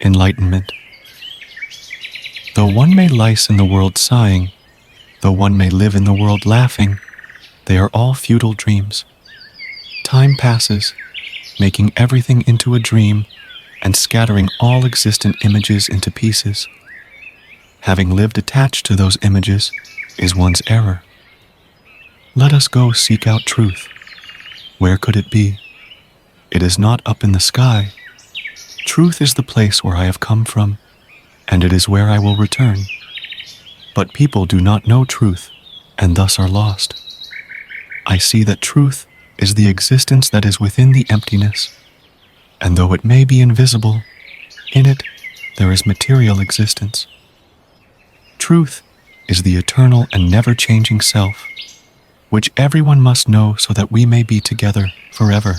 Enlightenment. Though one may lice in the world sighing, though one may live in the world laughing, they are all futile dreams. Time passes, making everything into a dream and scattering all existent images into pieces. Having lived attached to those images is one's error. Let us go seek out truth. Where could it be? It is not up in the sky. Truth is the place where I have come from, and it is where I will return. But people do not know truth, and thus are lost. I see that truth is the existence that is within the emptiness, and though it may be invisible, in it there is material existence. Truth is the eternal and never-changing self, which everyone must know so that we may be together forever.